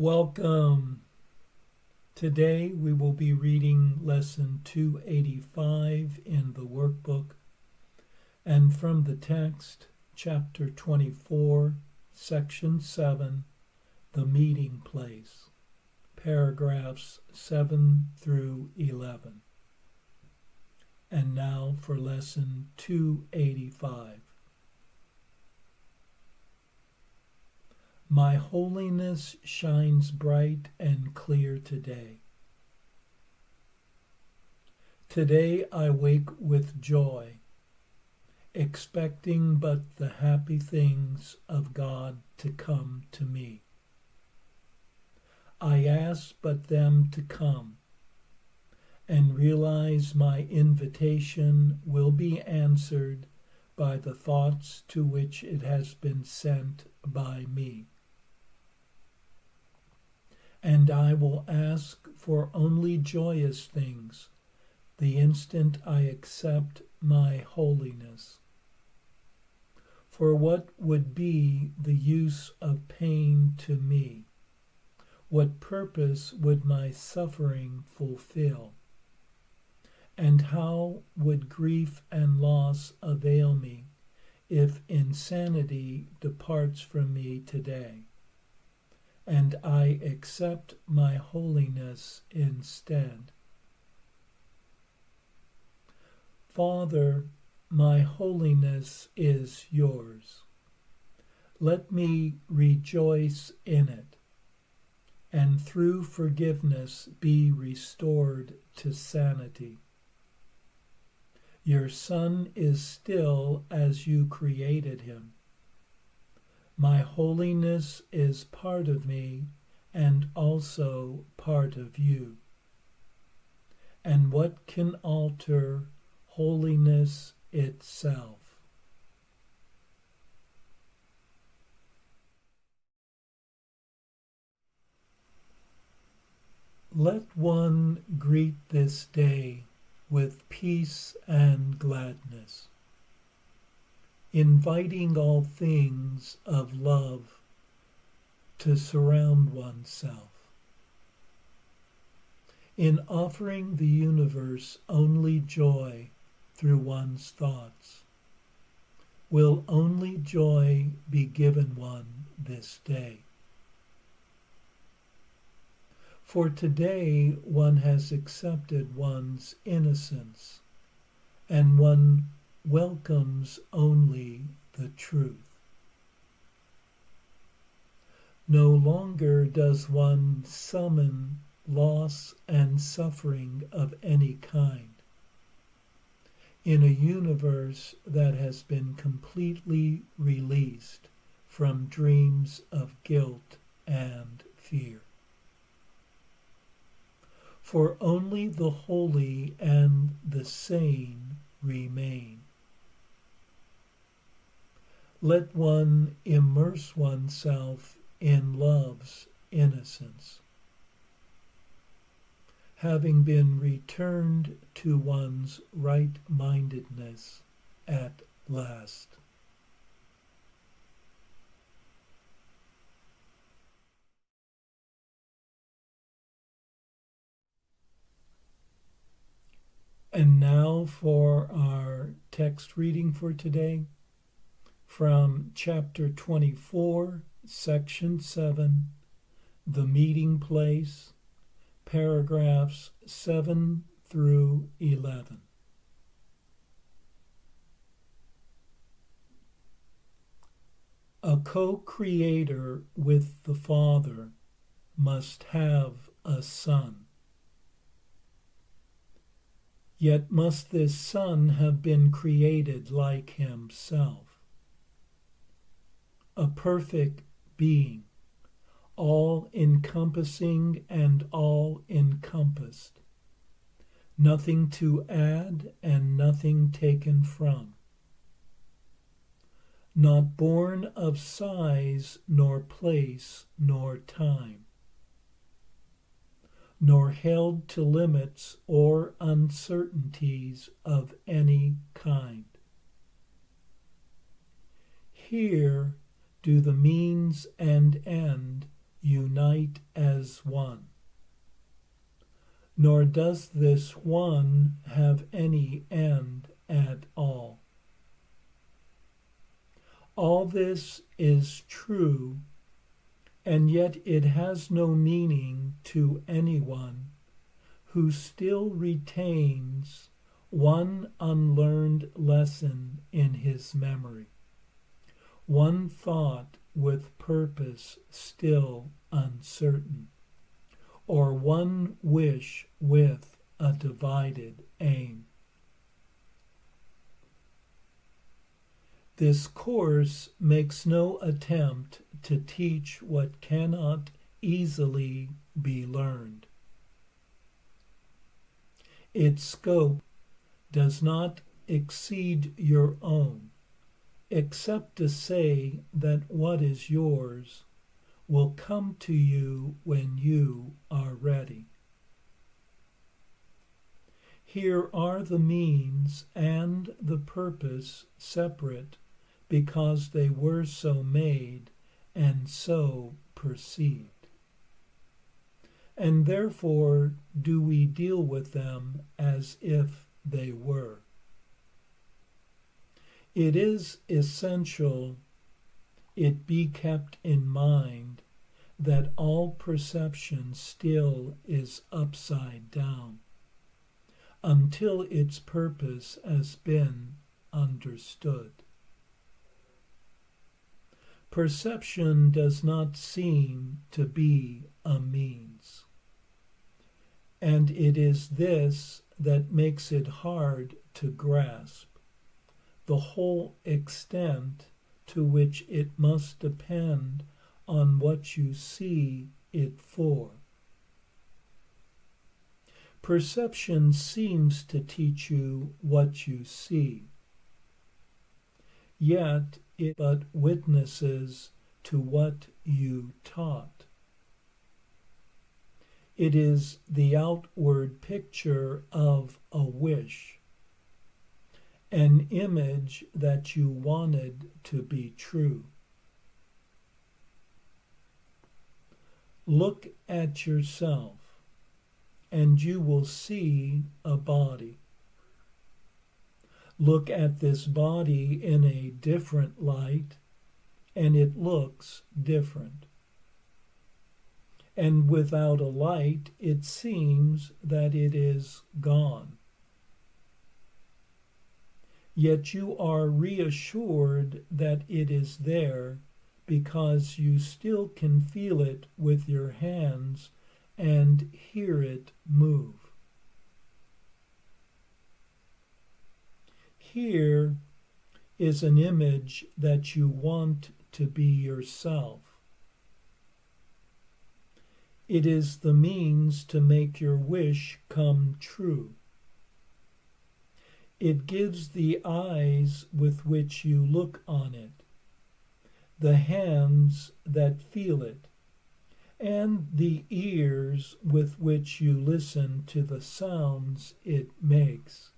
Welcome. Today we will be reading lesson 285 in the workbook and from the text, chapter 24, section 7, the meeting place, paragraphs 7 through 11. And now for lesson 285. My holiness shines bright and clear today. Today I wake with joy, expecting but the happy things of God to come to me. I ask but them to come, and realize my invitation will be answered by the thoughts to which it has been sent by me. And I will ask for only joyous things the instant I accept my holiness. For what would be the use of pain to me? What purpose would my suffering fulfill? And how would grief and loss avail me if insanity departs from me today, and I accept my holiness instead? Father, my holiness is yours. Let me rejoice in it, and through forgiveness be restored to sanity. Your Son is still as you created him. My holiness is part of me and also part of you. And what can alter holiness itself? Let one greet this day with peace and gladness, inviting all things of love to surround oneself. In offering the universe only joy through one's thoughts, will only joy be given one this day. For today one has accepted one's innocence, and one welcomes only the truth. No longer does one summon loss and suffering of any kind in a universe that has been completely released from dreams of guilt and fear. For only the holy and the sane remain. Let one immerse oneself in love's innocence, having been returned to one's right-mindedness at last. And now for our text reading for today, from chapter 24, section 7, the meeting place, paragraphs 7 through 11. A co-creator with the Father must have a son. Yet must this Son have been created like himself, a perfect being, all-encompassing and all-encompassed, nothing to add and nothing taken from, not born of size nor place nor time, nor held to limits or uncertainties of any kind. Here do the means and end unite as one. Nor does this one have any end at all. All this is true, and yet it has no meaning to anyone who still retains one unlearned lesson in his memory, one thought with purpose still uncertain, or one wish with a divided aim. This course makes no attempt to teach what cannot easily be learned. Its scope does not exceed your own, except to say that what is yours will come to you when you are ready. Here are the means and the purpose separate, because they were so made and so perceived. And therefore do we deal with them as if they were. It is essential it be kept in mind that all perception still is upside down, until its purpose has been understood. Perception does not seem to be a means, and it is this that makes it hard to grasp the whole extent to which it must depend on what you see it for. Perception seems to teach you what you see, yet it but witnesses to what you taught. It is the outward picture of a wish, an image that you wanted to be true. Look at yourself, and you will see a body. Look at this body in a different light, and it looks different. And without a light, it seems that it is gone. Yet you are reassured that it is there because you still can feel it with your hands and hear it move. Here is an image that you want to be yourself. It is the means to make your wish come true. It gives the eyes with which you look on it, the hands that feel it, and the ears with which you listen to the sounds it makes.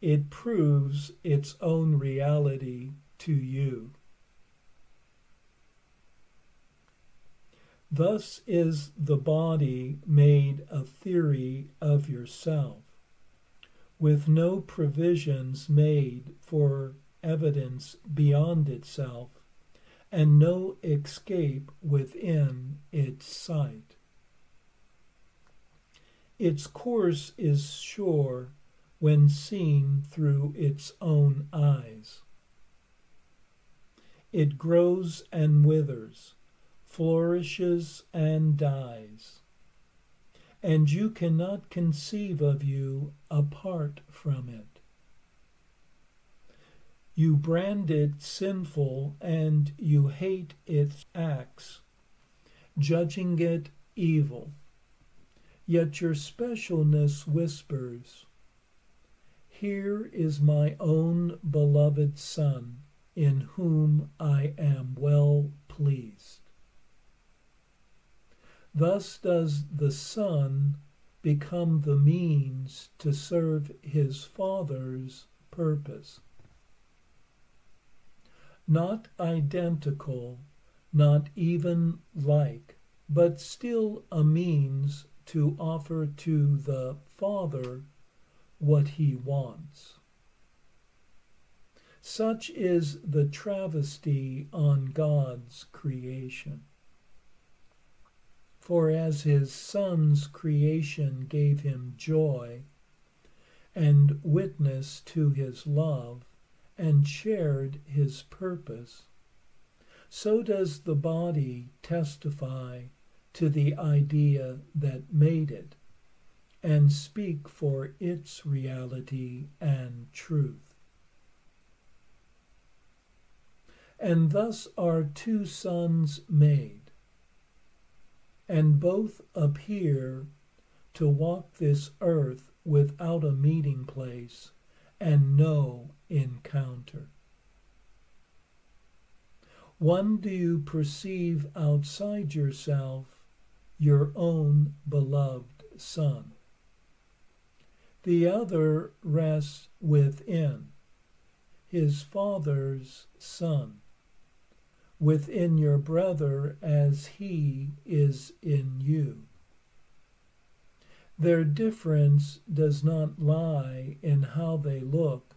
It proves its own reality to you. Thus is the body made a theory of yourself, with no provisions made for evidence beyond itself, and no escape within its sight. Its course is sure when seen through its own eyes. It grows and withers, flourishes and dies, and you cannot conceive of you apart from it. You brand it sinful and you hate its acts, judging it evil. Yet your specialness whispers, "Here is my own beloved Son, in whom I am well pleased." Thus does the Son become the means to serve his Father's purpose. Not identical, not even like, but still a means to offer to the Father what he wants. Such is the travesty on God's creation. For as his Son's creation gave him joy and witness to his love and shared his purpose, so does the body testify to the idea that made it and speak for its reality and truth. And thus are two sons made, and both appear to walk this earth without a meeting place and no encounter. One do you perceive outside yourself, your own beloved Son. The other rests within, his Father's Son, within your brother as he is in you. Their difference does not lie in how they look,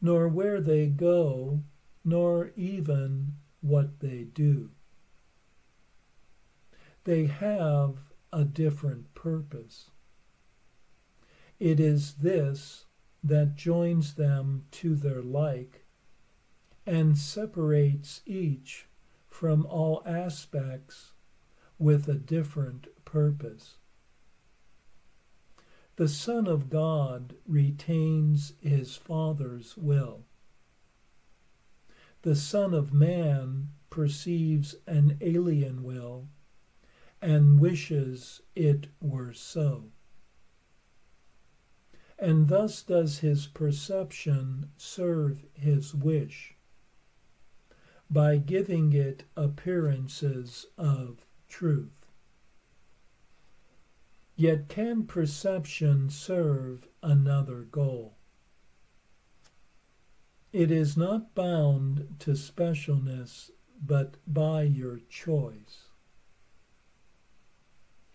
nor where they go, nor even what they do. They have a different purpose. It is this that joins them to their like and separates each from all aspects with a different purpose. The Son of God retains his Father's will. The Son of Man perceives an alien will and wishes it were so. And thus does his perception serve his wish, by giving it appearances of truth. Yet can perception serve another goal? It is not bound to specialness, but by your choice.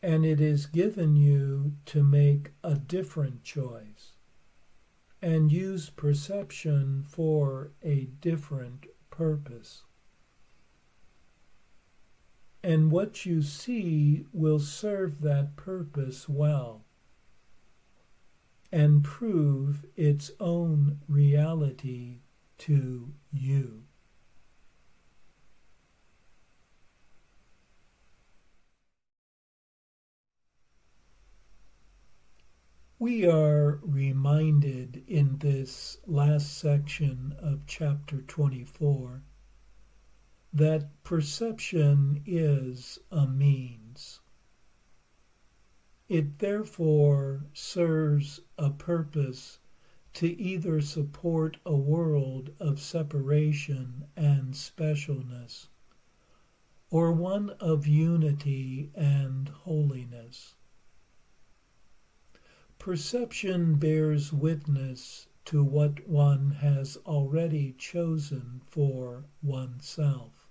And it is given you to make a different choice and use perception for a different purpose. And what you see will serve that purpose well and prove its own reality to you. We are reminded in this last section of chapter 24 that perception is a means. It therefore serves a purpose to either support a world of separation and specialness, or one of unity and holiness. Perception bears witness to what one has already chosen for oneself.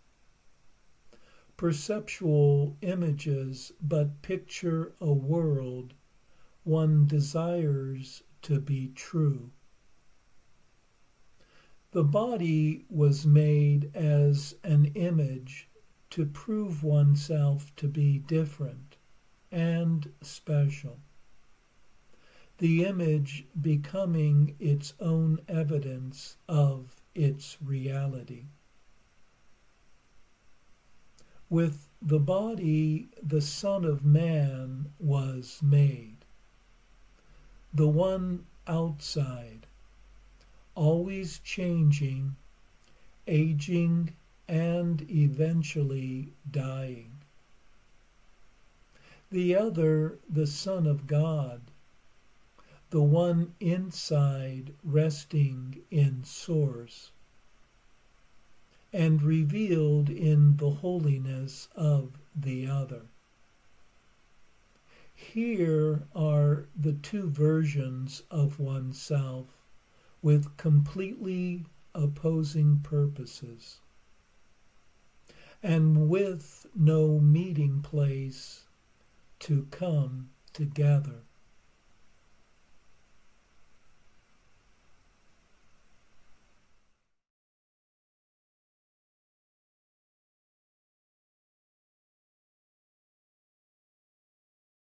Perceptual images but picture a world one desires to be true. The body was made as an image to prove oneself to be different and special, the image becoming its own evidence of its reality. With the body, the Son of Man was made, the one outside, always changing, aging, and eventually dying. The other, the Son of God, the one inside, resting in Source, and revealed in the holiness of the other. Here are the two versions of oneself with completely opposing purposes. and with no meeting place to come together.